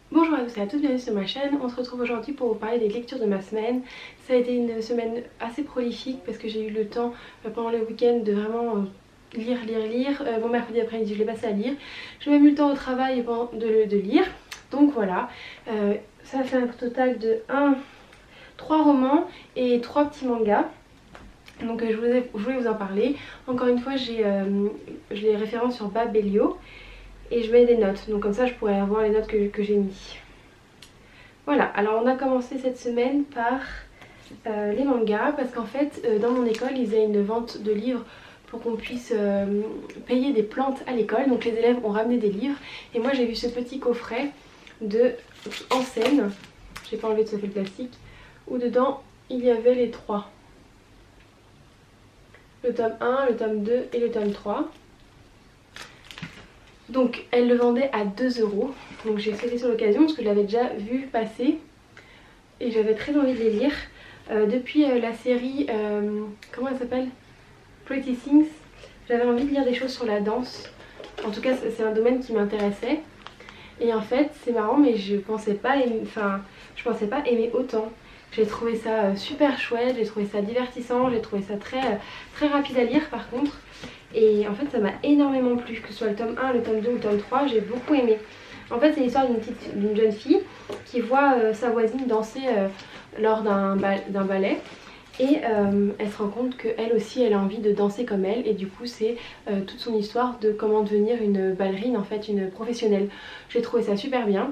Bonjour à tous et à toutes, bienvenue sur ma chaîne. On se retrouve aujourd'hui pour vous parler des lectures de ma semaine. Ça a été une semaine assez prolifique parce que j'ai eu le temps pendant le week-end de vraiment lire. Bon, mercredi après-midi je l'ai passé à lire. J'ai même eu le temps au travail de lire. Donc voilà, ça fait un total de 3 romans et 3 petits mangas. Donc je voulais vous en parler. Encore une fois, j'ai les références sur Babelio et je mets des notes. Donc comme ça je pourrais avoir les notes que j'ai mis. Voilà, alors on a commencé cette semaine par les mangas parce qu'en fait dans mon école ils faisaient une vente de livres pour qu'on puisse payer des plantes à l'école. Donc les élèves ont ramené des livres et moi j'ai vu ce petit coffret de en scène, j'ai pas enlevé de ce fait plastique, où dedans il y avait les 3. Le tome 1, le tome 2 et le tome 3. Donc elle le vendait à 2 €. Donc j'ai sauté sur l'occasion parce que je l'avais déjà vu passer et j'avais très envie de les lire. Depuis la série, comment elle s'appelle, Pretty Things, j'avais envie de lire des choses sur la danse. En tout cas c'est un domaine qui m'intéressait. Et en fait c'est marrant mais je pensais pas aimer autant. J'ai trouvé ça super chouette, j'ai trouvé ça divertissant, j'ai trouvé ça très rapide à lire par contre. Et en fait ça m'a énormément plu, que ce soit le tome 1, le tome 2 ou le tome 3, j'ai beaucoup aimé. En fait c'est l'histoire d'une jeune fille qui voit sa voisine danser lors d'un ballet. Et elle se rend compte qu'elle aussi elle a envie de danser comme elle. Et du coup c'est toute son histoire de comment devenir une ballerine, en fait une professionnelle. J'ai trouvé ça super bien.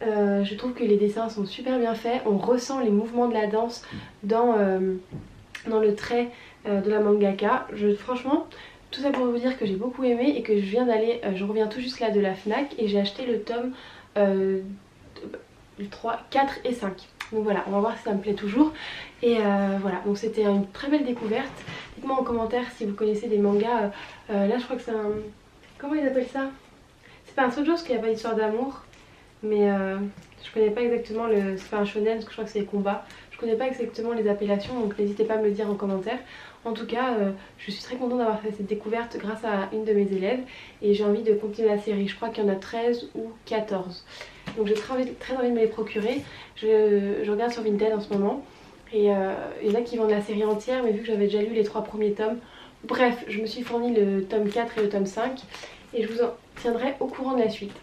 Je trouve que les dessins sont super bien faits. On ressent les mouvements de la danse dans le trait de la mangaka. Franchement, tout ça pour vous dire que j'ai beaucoup aimé et que je reviens tout juste là de la FNAC et j'ai acheté le tome 3, 4 et 5. Donc voilà, on va voir si ça me plaît toujours. Et voilà, donc c'était une très belle découverte. Dites-moi en commentaire si vous connaissez des mangas. Là je crois que c'est un... Comment ils appellent ça? C'est pas un shoujo parce qu'il n'y a pas d'histoire d'amour. Mais je connais pas exactement le... C'est pas un shonen parce que je crois que c'est les combats. Je connais pas exactement les appellations, donc n'hésitez pas à me le dire en commentaire. En tout cas, je suis très contente d'avoir fait cette découverte grâce à une de mes élèves. Et j'ai envie de continuer la série. Je crois qu'il y en a 13 ou 14. Donc j'ai très envie de me les procurer. Je regarde sur Vinted en ce moment. Et il y en a qui vendent la série entière, mais vu que j'avais déjà lu les 3 premiers tomes. Bref, je me suis fourni le tome 4 et le tome 5. Et je vous en tiendrai au courant de la suite.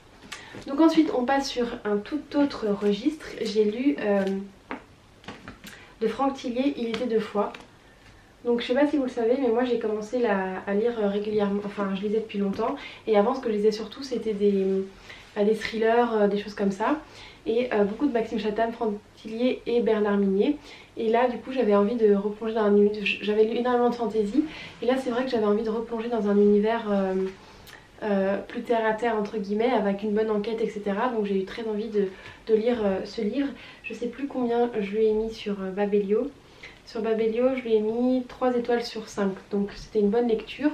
Donc ensuite on passe sur un tout autre registre. J'ai lu de Franck Tillier, Il était deux fois. Donc je sais pas si vous le savez mais moi j'ai commencé à lire régulièrement, enfin je lisais depuis longtemps. Et avant ce que je lisais surtout c'était des thrillers, des choses comme ça. Et beaucoup de Maxime Chatham, Franck Tillier et Bernard Minier. Et là du coup j'avais envie de replonger dans un univers, j'avais lu énormément de fantasy. Et là c'est vrai que j'avais envie de replonger dans un univers... plus terre à terre entre guillemets, avec une bonne enquête etc. Donc j'ai eu très envie de lire ce livre. Je sais plus combien je lui ai mis sur Babelio. Sur Babelio je lui ai mis 3 étoiles sur 5. Donc c'était une bonne lecture.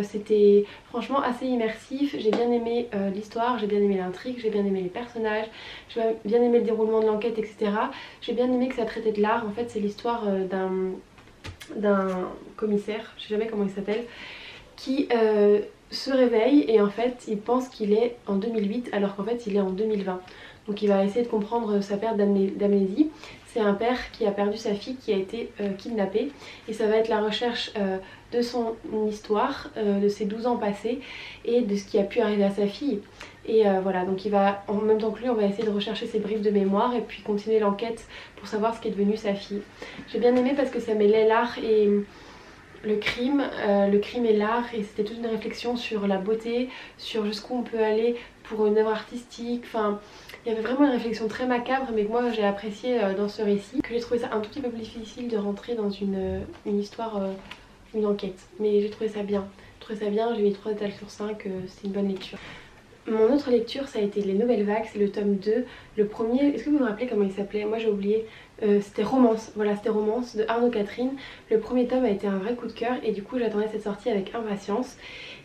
C'était franchement assez immersif. J'ai bien aimé l'histoire, j'ai bien aimé l'intrigue, j'ai bien aimé les personnages, j'ai bien aimé le déroulement de l'enquête etc. J'ai bien aimé que ça traitait de l'art. En fait c'est l'histoire d'un commissaire, je sais jamais comment il s'appelle, qui se réveille et en fait il pense qu'il est en 2008 alors qu'en fait il est en 2020. Donc il va essayer de comprendre sa perte d'amnésie. C'est un père qui a perdu sa fille qui a été kidnappée et ça va être la recherche de son histoire, de ses 12 ans passés et de ce qui a pu arriver à sa fille. Et voilà, donc il va, en même temps que lui, on va essayer de rechercher ses bribes de mémoire et puis continuer l'enquête pour savoir ce qu'est devenu sa fille. J'ai bien aimé parce que ça mêlait l'art et le crime et l'art, et c'était toute une réflexion sur la beauté, sur jusqu'où on peut aller pour une œuvre artistique. Enfin, il y avait vraiment une réflexion très macabre, mais que moi j'ai apprécié dans ce récit. Que j'ai trouvé ça un tout petit peu plus difficile de rentrer dans une histoire, une enquête. Mais j'ai trouvé ça bien. J'ai mis 3 étoiles sur 5, c'est une bonne lecture. Mon autre lecture ça a été Les Nouvelles Vagues, c'est le tome 2. Le premier, est-ce que vous vous rappelez comment il s'appelait? Moi j'ai oublié. C'était Romance, voilà c'était Romance de Arnaud Catherine. Le premier tome a été un vrai coup de cœur et du coup j'attendais cette sortie avec impatience.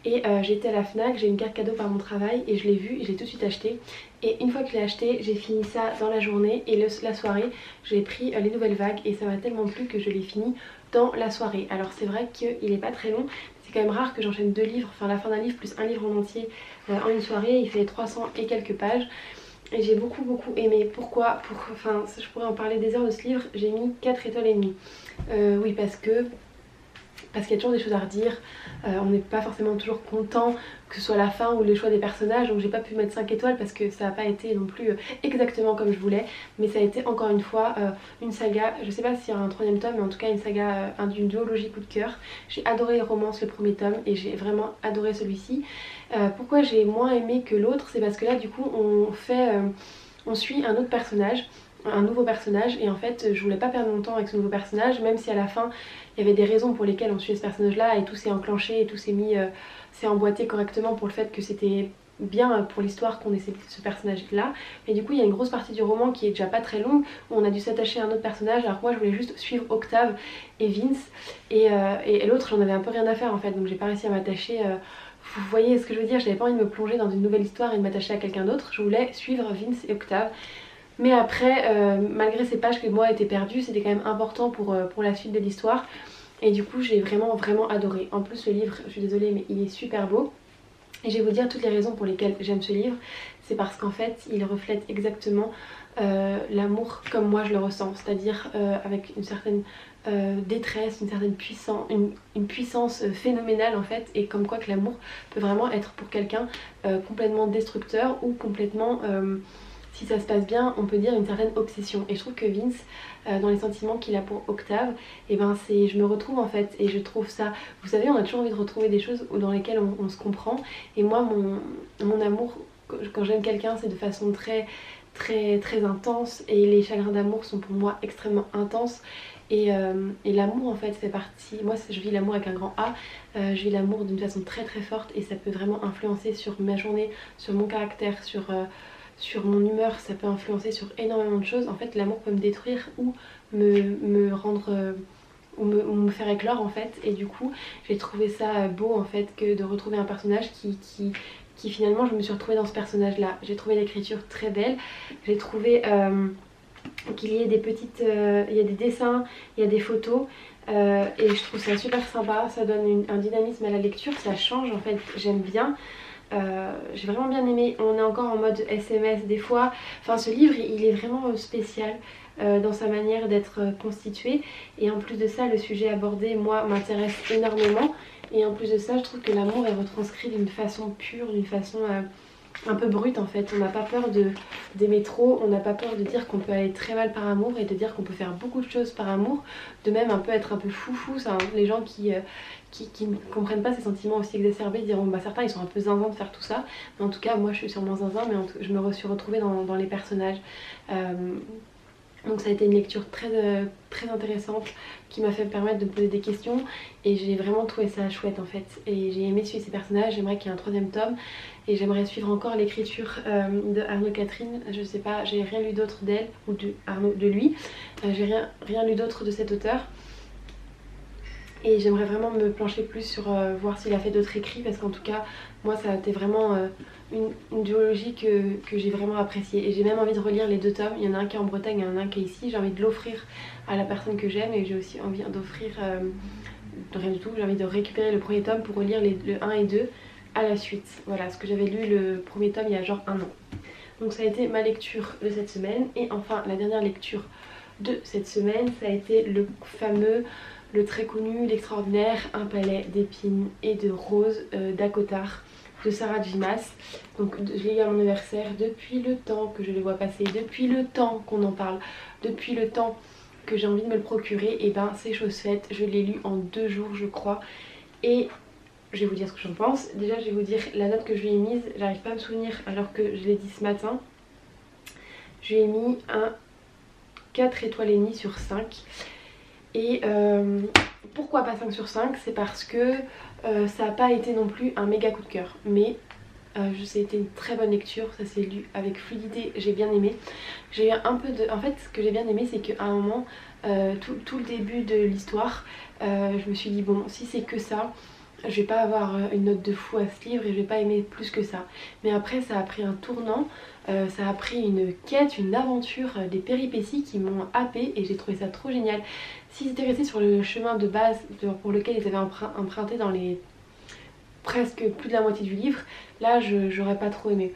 Et j'étais à la FNAC, j'ai une carte cadeau par mon travail et je l'ai vu et je l'ai tout de suite acheté. Et une fois que je l'ai acheté, j'ai fini ça dans la journée et la soirée j'ai pris Les Nouvelles Vagues et ça m'a tellement plu que je l'ai fini dans la soirée. Alors c'est vrai qu'il n'est pas très long, c'est quand même rare que j'enchaîne 2 livres, enfin la fin d'un livre plus un livre en entier en une soirée. Il fait 300 et quelques pages. et j'ai beaucoup aimé. Pourquoi? Enfin, je pourrais en parler des heures de ce livre. J'ai mis 4 étoiles et demie. Oui, parce qu'il y a toujours des choses à redire, on n'est pas forcément toujours content, que ce soit la fin ou les choix des personnages, donc j'ai pas pu mettre 5 étoiles parce que ça n'a pas été non plus exactement comme je voulais, mais ça a été encore une fois une saga, je sais pas s'il y a un troisième tome, mais en tout cas une saga, d'une duologie coup de cœur. J'ai adoré Romance, le premier tome, et j'ai vraiment adoré celui-ci. Pourquoi j'ai moins aimé que l'autre, c'est parce que là du coup on suit un autre personnage, un nouveau personnage, et en fait je voulais pas perdre mon temps avec ce nouveau personnage, même si à la fin il y avait des raisons pour lesquelles on suit ce personnage là et tout s'est enclenché et tout s'est mis, s'est emboîté correctement pour le fait que c'était bien pour l'histoire qu'on ait ce personnage là. Mais du coup il y a une grosse partie du roman qui est déjà pas très longue où on a dû s'attacher à un autre personnage, alors que moi je voulais juste suivre Octave et Vince, et l'autre j'en avais un peu rien à faire en fait, donc j'ai pas réussi à m'attacher. Vous voyez ce que je veux dire, j'avais pas envie de me plonger dans une nouvelle histoire et de m'attacher à quelqu'un d'autre, je voulais suivre Vince et Octave. Mais après, malgré ces pages que moi étaient perdues, c'était quand même important pour la suite de l'histoire. Et du coup j'ai vraiment adoré. En plus le livre, je suis désolée mais il est super beau. Et je vais vous dire toutes les raisons pour lesquelles j'aime ce livre. C'est parce qu'en fait il reflète exactement l'amour comme moi je le ressens. C'est-à-dire avec une certaine détresse, une certaine puissance, une puissance phénoménale en fait. Et comme quoi que l'amour peut vraiment être pour quelqu'un complètement destructeur ou complètement... si ça se passe bien, on peut dire une certaine obsession. Et je trouve que Vince, dans les sentiments qu'il a pour Octave, et ben je me retrouve en fait, et je trouve ça... Vous savez, on a toujours envie de retrouver des choses dans lesquelles on se comprend. Et moi, mon amour, quand j'aime quelqu'un, c'est de façon très intense. Et les chagrins d'amour sont pour moi extrêmement intenses. Et l'amour en fait fait partie, moi je vis l'amour avec un grand A, je vis l'amour d'une façon très forte, et ça peut vraiment influencer sur ma journée, sur mon caractère, sur mon humeur, ça peut influencer sur énormément de choses. En fait l'amour peut me détruire ou me rendre... ou me faire éclore en fait. Et du coup j'ai trouvé ça beau en fait que de retrouver un personnage qui finalement je me suis retrouvée dans ce personnage là. J'ai trouvé l'écriture très belle, j'ai trouvé qu'il y ait des petites... il y a des dessins, il y a des photos. Et je trouve ça super sympa, ça donne un dynamisme à la lecture, ça change en fait, j'aime bien. J'ai vraiment bien aimé. On est encore en mode SMS des fois. Enfin ce livre il est vraiment spécial dans sa manière d'être constitué. Et en plus de ça le sujet abordé moi m'intéresse énormément. Et en plus de ça je trouve que l'amour est retranscrit d'une façon pure, d'une façon un peu brute en fait. On n'a pas peur d'aimer trop, on n'a pas peur de dire qu'on peut aller très mal par amour et de dire qu'on peut faire beaucoup de choses par amour. De même un peu être un peu foufou, ça, hein. Les gens qui ne comprennent pas ces sentiments aussi exacerbés diront bah certains ils sont un peu zinzins de faire tout ça. Mais en tout cas moi je suis sûrement zinzin, mais je me suis retrouvée dans les personnages. Donc ça a été une lecture très intéressante qui m'a fait permettre de me poser des questions, et j'ai vraiment trouvé ça chouette en fait. Et j'ai aimé suivre ces personnages, j'aimerais qu'il y ait un troisième tome, et j'aimerais suivre encore l'écriture de Arnaud Catherine. Je sais pas, j'ai rien lu d'autre d'elle ou de lui, j'ai rien lu d'autre de cet auteur. Et j'aimerais vraiment me plancher plus sur voir s'il a fait d'autres écrits, parce qu'en tout cas moi ça a été vraiment une duologie que j'ai vraiment appréciée. Et j'ai même envie de relire les deux tomes, il y en a un qui est en Bretagne et il y en a un qui est ici. J'ai envie de l'offrir à la personne que j'aime, et j'ai aussi envie d'offrir rien du tout, j'ai envie de récupérer le premier tome pour relire le 1 et 2 à la suite. Voilà, parce que j'avais lu le premier tome il y a genre un an. Donc ça a été ma lecture de cette semaine. Et enfin la dernière lecture de cette semaine, ça a été le fameux, le très connu, l'extraordinaire Un palais d'épines et de roses d'Acotar de Sarah J. Maas. Donc je l'ai eu à mon anniversaire. Depuis le temps que je le vois passer, depuis le temps qu'on en parle, depuis le temps que j'ai envie de me le procurer, et ben c'est chose faite. Je l'ai lu en 2 jours je crois, et je vais vous dire ce que j'en pense. Déjà je vais vous dire la note que je lui ai mise, j'arrive pas à me souvenir alors que je l'ai dit ce matin. Je lui ai mis un 4 étoiles et demie sur 5. Et pourquoi pas 5 sur 5? C'est parce que ça n'a pas été non plus un méga coup de cœur, mais ça a été une très bonne lecture, ça s'est lu avec fluidité, j'ai bien aimé. J'ai eu un peu de... En fait ce que j'ai bien aimé c'est qu'à un moment, tout le début de l'histoire, je me suis dit bon si c'est que ça, je vais pas avoir une note de fou à ce livre et je vais pas aimer plus que ça. Mais après ça a pris un tournant, ça a pris une quête, une aventure, des péripéties qui m'ont happée, et j'ai trouvé ça trop génial. S'ils étaient restés sur le chemin de base pour lequel ils avaient emprunté dans les presque plus de la moitié du livre, là j'aurais pas trop aimé.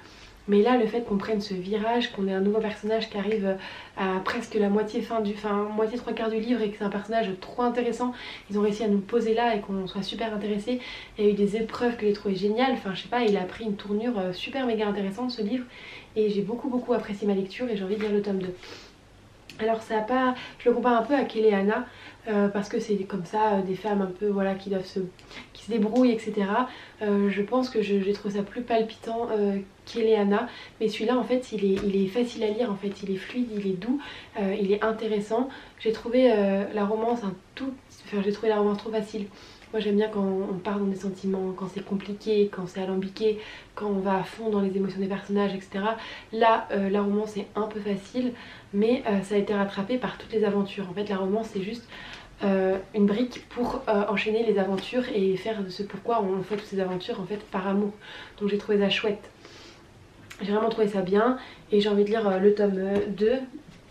Mais là, le fait qu'on prenne ce virage, qu'on ait un nouveau personnage qui arrive à presque la moitié moitié trois quarts du livre et que c'est un personnage trop intéressant, ils ont réussi à nous poser là et qu'on soit super intéressés. Il y a eu des épreuves que j'ai trouvé géniales, enfin je sais pas, il a pris une tournure super méga intéressante ce livre et j'ai beaucoup apprécié ma lecture et j'ai envie de lire le tome 2. Alors ça a pas, je le compare un peu à Kéléana parce que c'est comme ça des femmes un peu voilà qui se débrouillent etc. Je pense que j'ai trouvé ça plus palpitant qu'Eleana, mais celui-là en fait il est facile à lire en fait, il est fluide, il est doux, il est intéressant. J'ai trouvé la romance j'ai trouvé la romance trop facile. Moi j'aime bien quand on part dans des sentiments, quand c'est compliqué, quand c'est alambiqué, quand on va à fond dans les émotions des personnages, etc. Là, la romance est un peu facile, mais ça a été rattrapé par toutes les aventures. En fait, la romance c'est juste une brique pour enchaîner les aventures et faire de ce pourquoi on fait toutes ces aventures en fait par amour. Donc j'ai trouvé ça chouette. J'ai vraiment trouvé ça bien et j'ai envie de lire le tome 2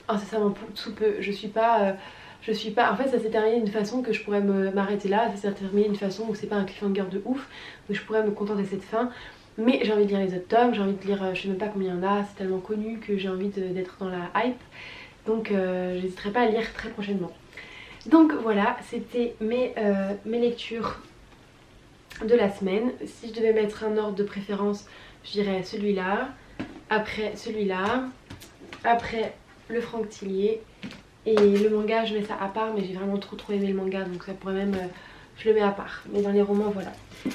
incessamment sous peu. Je suis pas... En fait ça s'est terminé d'une façon que je pourrais m'arrêter là, ça s'est terminé d'une façon où c'est pas un cliffhanger de ouf, où je pourrais me contenter de cette fin. Mais j'ai envie de lire les autres tomes, j'ai envie de lire, je sais même pas combien il y en a, c'est tellement connu que j'ai envie d'être dans la hype. Donc j'hésiterai pas à lire très prochainement. Donc voilà, c'était mes lectures de la semaine. Si je devais mettre un ordre de préférence, je dirais celui-là, après celui-là, après le Franck Tillier. Et le manga je mets ça à part, mais j'ai vraiment trop aimé le manga, donc ça pourrait même... je le mets à part. Mais dans les romans voilà.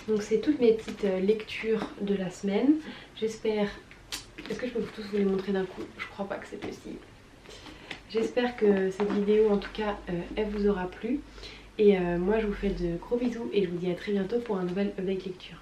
Donc c'est toutes mes petites lectures de la semaine. J'espère... Est-ce que je peux tous vous les montrer d'un coup? Je crois pas que c'est possible. J'espère que cette vidéo en tout cas elle vous aura plu. Et moi je vous fais de gros bisous et je vous dis à très bientôt pour un nouvel update lecture.